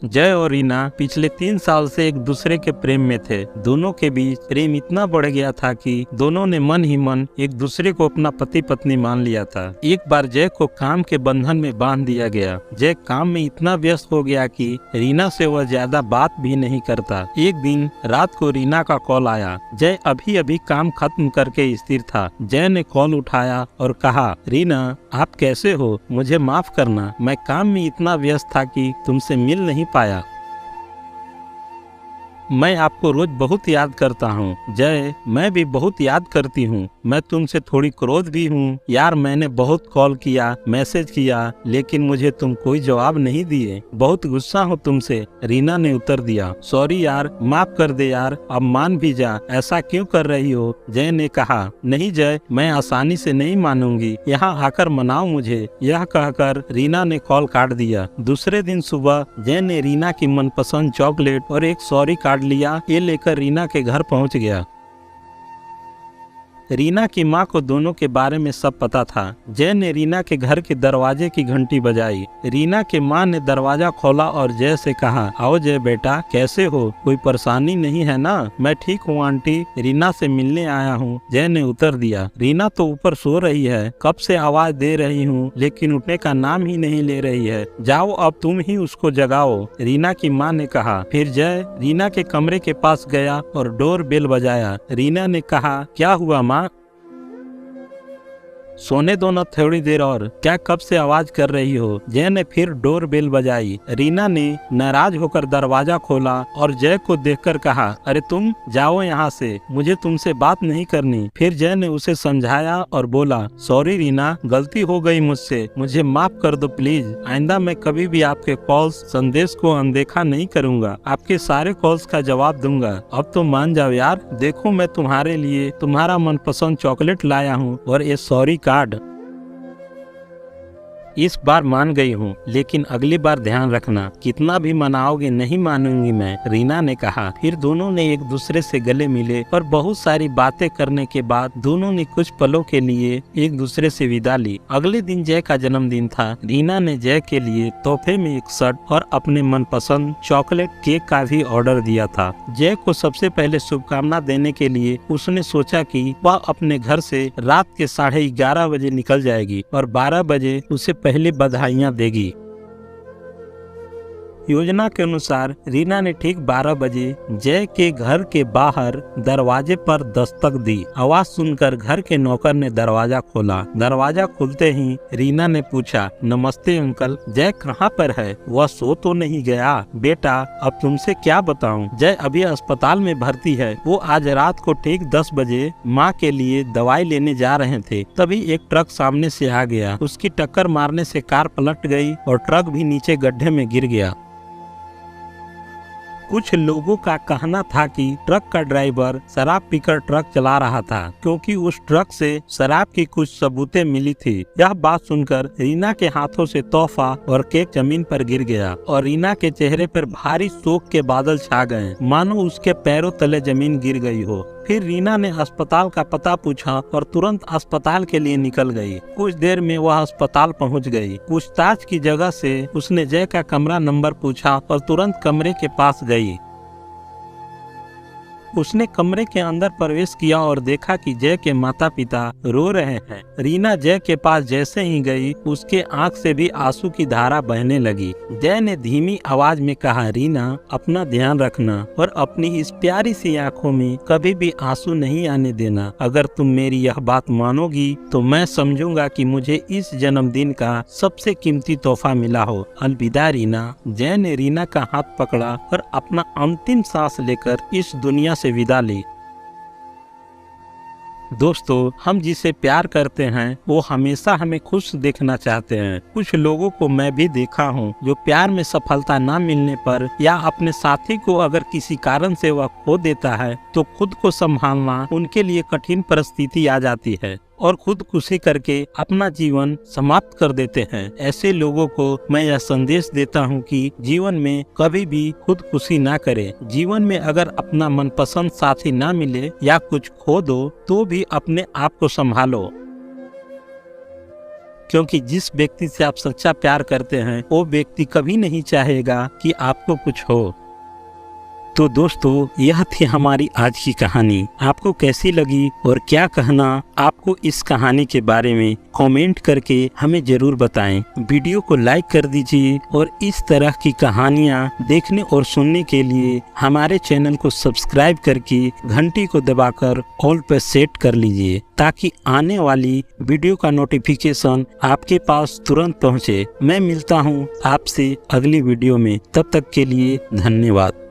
जय और रीना पिछले 3 साल से एक दूसरे के प्रेम में थे। दोनों के बीच प्रेम इतना बढ़ गया था कि दोनों ने मन ही मन एक दूसरे को अपना पति पत्नी मान लिया था। एक बार जय को काम के बंधन में बांध दिया गया। जय काम में इतना व्यस्त हो गया कि रीना से वह ज्यादा बात भी नहीं करता। एक दिन रात को रीना का कॉल आया। जय अभी अभी काम खत्म करके स्थिर था। जय ने कॉल उठाया और कहा, रीना आप कैसे हो? मुझे माफ करना, मैं काम में इतना व्यस्त था कि तुमसे मिल नहीं पाया। मैं आपको रोज बहुत याद करता हूँ। जय मैं भी बहुत याद करती हूँ। मैं तुमसे थोड़ी क्रोध भी हूँ यार। मैंने बहुत कॉल किया, मैसेज किया, लेकिन मुझे तुम कोई जवाब नहीं दिए। बहुत गुस्सा हूँ तुमसे। रीना ने उत्तर दिया, सॉरी यार, माफ कर दे यार, अब मान भी जा। ऐसा क्यों कर रही हो? जय ने कहा, नहीं जय, मैं आसानी से नहीं मानूंगी, यहाँ आकर मनाओ मुझे। यह कहकर रीना ने कॉल काट दिया। दूसरे दिन सुबह जय ने रीना की मनपसंद चॉकलेट और एक सॉरी कार्ड लिया। ये लेकर रीना के घर पहुंच गया। रीना की माँ को दोनों के बारे में सब पता था। जय ने रीना के घर के दरवाजे की घंटी बजाई। रीना के माँ ने दरवाजा खोला और जय से कहा, आओ जय बेटा, कैसे हो? कोई परेशानी नहीं है ना? मैं ठीक हूँ आंटी, रीना से मिलने आया हूँ, जय ने उत्तर दिया। रीना तो ऊपर सो रही है, कब से आवाज दे रही हूँ लेकिन उठने का नाम ही नहीं ले रही है। जाओ अब तुम ही उसको जगाओ, रीना की माँ ने कहा। फिर जय रीना के कमरे के पास गया और डोर बेल बजाया। रीना ने कहा, क्या हुआ माँ? सोने दो न थोड़ी देर और, क्या कब से आवाज कर रही हो? जय ने फिर डोर बेल बजाई। रीना ने नाराज होकर दरवाजा खोला और जय को देखकर कहा, अरे तुम जाओ यहाँ से, मुझे तुमसे बात नहीं करनी। फिर जय ने उसे समझाया और बोला, सॉरी रीना, गलती हो गई मुझसे, मुझे माफ कर दो प्लीज। आइंदा मैं कभी भी आपके कॉल्स संदेश को अनदेखा नहीं करूँगा, आपके सारे कॉल्स का जवाब दूंगा। अब तो मान जाओ यार, देखो मैं तुम्हारे लिए तुम्हारा मनपसंद चॉकलेट लाया हूँ और ये सॉरी कार्ड। इस बार मान गई हूँ, लेकिन अगली बार ध्यान रखना, कितना भी मनाओगे नहीं मानूंगी मैं, रीना ने कहा। फिर दोनों ने एक दूसरे से गले मिले और बहुत सारी बातें करने के बाद दोनों ने कुछ पलों के लिए एक दूसरे से विदा ली। अगले दिन जय का जन्मदिन था। रीना ने जय के लिए तोहफे में एक शर्ट और अपने मनपसंद चॉकलेट केक का भी ऑर्डर दिया था। जय को सबसे पहले शुभकामना देने के लिए उसने सोचा कि वह अपने घर से रात के 11:30 बजे निकल जाएगी और 12 बजे उसे पहले बधाइयां देगी। योजना के अनुसार रीना ने ठीक 12 बजे जय के घर के बाहर दरवाजे पर दस्तक दी। आवाज सुनकर घर के नौकर ने दरवाजा खोला। दरवाजा खुलते ही रीना ने पूछा, नमस्ते अंकल, जय कहाँ पर है? वह सो तो नहीं गया? बेटा अब तुमसे क्या बताऊं, जय अभी अस्पताल में भर्ती है। वो आज रात को ठीक 10 बजे माँ के लिए दवाई लेने जा रहे थे, तभी एक ट्रक सामने से आ गया। उसकी टक्कर मारने से कार पलट गई और ट्रक भी नीचे गड्ढे में गिर गया। कुछ लोगों का कहना था कि ट्रक का ड्राइवर शराब पीकर ट्रक चला रहा था, क्योंकि उस ट्रक से शराब की कुछ सबूतें मिली थी। यह बात सुनकर रीना के हाथों से तोहफा और केक जमीन पर गिर गया और रीना के चेहरे पर भारी शोक के बादल छा गए, मानो उसके पैरों तले जमीन गिर गई हो। फिर रीना ने अस्पताल का पता पूछा और तुरंत अस्पताल के लिए निकल गई। कुछ देर में वह अस्पताल पहुंच गई। पूछताछ की जगह से उसने जय का कमरा नंबर पूछा और तुरंत कमरे के पास गई। उसने कमरे के अंदर प्रवेश किया और देखा कि जय के माता पिता रो रहे हैं। रीना जय के पास जैसे ही गई, उसके आंख से भी आंसू की धारा बहने लगी। जय ने धीमी आवाज में कहा, रीना अपना ध्यान रखना और अपनी इस प्यारी सी आंखों में कभी भी आंसू नहीं आने देना। अगर तुम मेरी यह बात मानोगी तो मैं समझूंगा कि मुझे इस जन्मदिन का सबसे कीमती तोहफा मिला हो। अलविदा रीना। जय ने रीना का हाथ पकड़ा और अपना अंतिम सांस लेकर इस दुनिया से विदा ली। दोस्तों, हम जिसे प्यार करते हैं वो हमेशा हमें खुश देखना चाहते हैं। कुछ लोगों को मैं भी देखा हूँ जो प्यार में सफलता न मिलने पर या अपने साथी को अगर किसी कारण से वह खो देता है तो खुद को संभालना उनके लिए कठिन परिस्थिति आ जाती है और खुदकुशी करके अपना जीवन समाप्त कर देते हैं। ऐसे लोगों को मैं यह संदेश देता हूँ कि जीवन में कभी भी खुदकुशी ना करें। जीवन में अगर अपना मनपसंद साथी ना मिले या कुछ खो दो तो भी अपने आप को संभालो। क्योंकि जिस व्यक्ति से आप सच्चा प्यार करते हैं वो व्यक्ति कभी नहीं चाहेगा कि आपको कुछ हो। तो दोस्तों, यह थी हमारी आज की कहानी। आपको कैसी लगी और क्या कहना आपको इस कहानी के बारे में कमेंट करके हमें जरूर बताएं। वीडियो को लाइक कर दीजिए और इस तरह की कहानियां देखने और सुनने के लिए हमारे चैनल को सब्सक्राइब करके घंटी को दबाकर ऑल पर सेट कर लीजिए, ताकि आने वाली वीडियो का नोटिफिकेशन आपके पास तुरंत पहुंचे। मैं मिलता हूं आपसे अगली वीडियो में, तब तक के लिए धन्यवाद।